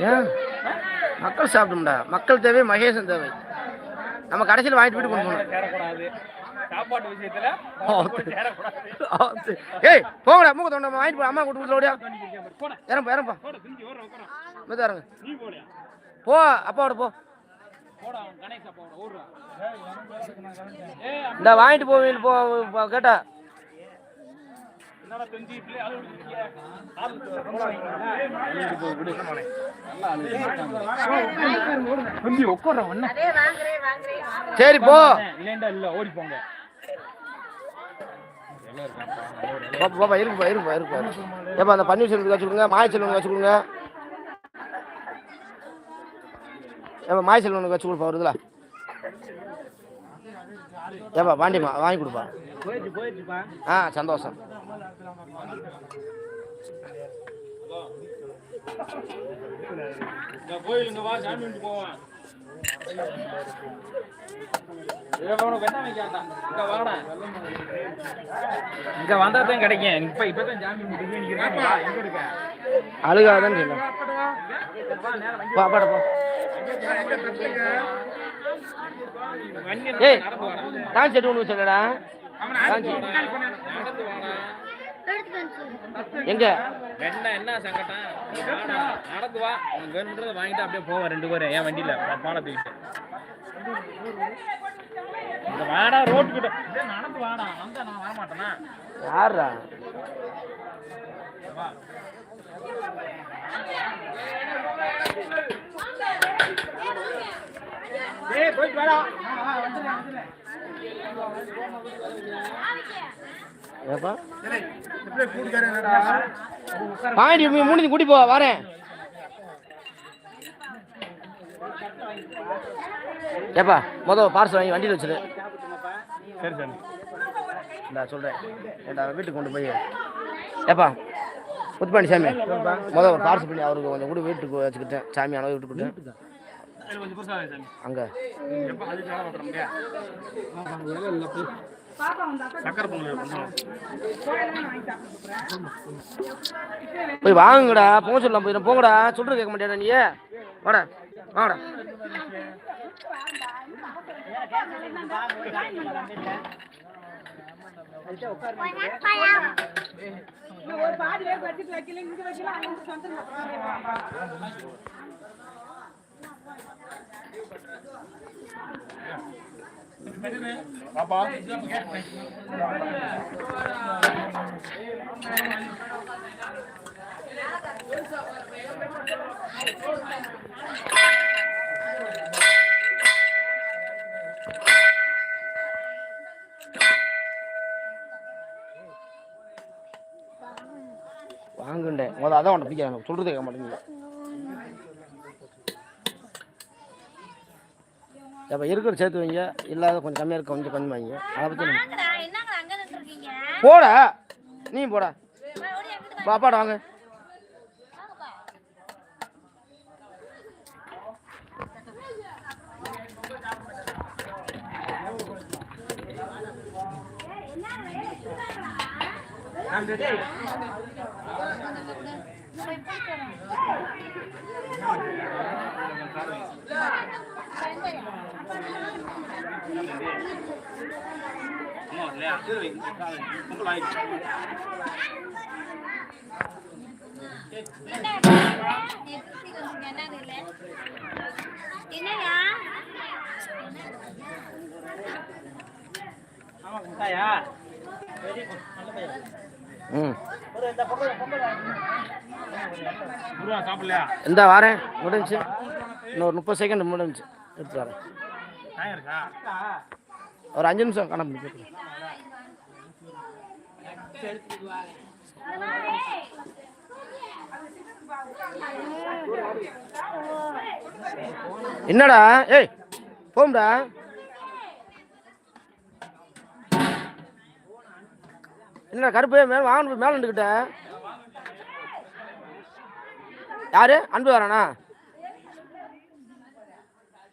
ஏன் மக்கள் சாப்பிடும்டா. மக்கள் தேவை, மகேசன் தேவை. நம்ம கடைசியில் வாங்கிட்டு போயிட்டு கொண்டு போகணும். சாப்பாட்டு விஷயத்துல ஏய் போங்கடா, மூக்க தொண்டை வாங்கிட்டு போ. அம்மா கூட்டு கொடுத்தோடியா இறம்பா இறம்பா இறங்க. போ அப்பாவோட போ. இந்த வாங்கிட்டு போவீங்க போ கேட்டா. சரி போ. இல்ல ஓடி போங்க. பாப்பா இருக்குப்பா இருக்குப்பா இருக்குப்பா. ஏப்பா அந்த பன்னீர் செல்வத்துக்கு வச்சுக்கோங்க, மாய செல்வனுக்கு வச்சுக்கோங்க. ஏப்பா மாய செல்வனுக்கு வச்சு கொடுப்பா வருதுல. ஏப்பா பாண்டியம்மா வாங்கி கொடுப்பா. ஆ சந்தோஷம். கோயிலுங்க வா, சாமி போவான். இங்க வந்தாதான் கிடைக்கும். இப்பதான் ஜாமீன் அழுகாதான் சொல்ல. பாப்பாட போ. ஏய் டான்ஸ் எட்டு ஒன்று சொல்லடா. எங்க என்ன சங்கடம்? நடந்து வா, வேணுன்றத வாங்கிட்டு அப்படியே போவோம் 2 பேரும். என் வண்டியில பானை தூக்கிட்டு இந்த வாடா ரோட்டுக்கிட்ட நடந்து வாடா. அந்த நான் வர மாட்டேனா? யாரா போயிட்டு வாடா. பாண்டி மூணு கூட்டி போ வரேன். ஏப்பா பார்சல் வாங்கி வண்டியில் வச்சுரு. சரி சரி நான் சொல்கிறேன். வீட்டுக்கு கொண்டு போய் ஏப்பா முத்துப்பாண்டி சாமி ஒரு பார்சல் பண்ணி அவருக்கு கொஞ்சம் கூட வீட்டுக்கு வச்சுக்கிட்டேன். சாமி அளவு விட்டுக்கிட்டேன் அங்கே. போய் வாங்குங்கடா. போக சொல்லலாம் போயிடும். போங்கடா சொல்றது கேட்க மாட்டேடா நீ. வாடா வாடா. பாப்பா வாங்குண்டே அதான் உன்னை பிடிக்க சொல்றது கேட்க மாட்டேங்குது. அப்போ இருக்கிற சேர்த்து வைங்க, இல்லாத கொஞ்சம் கம்மியாக இருக்க கொஞ்சம் கம்மி வைங்க. அதை பற்றி போடா நீ போடா. பாப்பாடா வாங்க. இந்த வாரேன் முடிஞ்சு. இன்னொரு 30 செகண்ட் முடிஞ்சு எடுத்து வரேன். ஒரு 5 நிமிஷம் கணக்கு. என்னடா ஏய் போம்டா. என்ன கருப்பு மேல வாங்க மேல நின்றுக்கிட்ட யாரு அன்பு வரானா?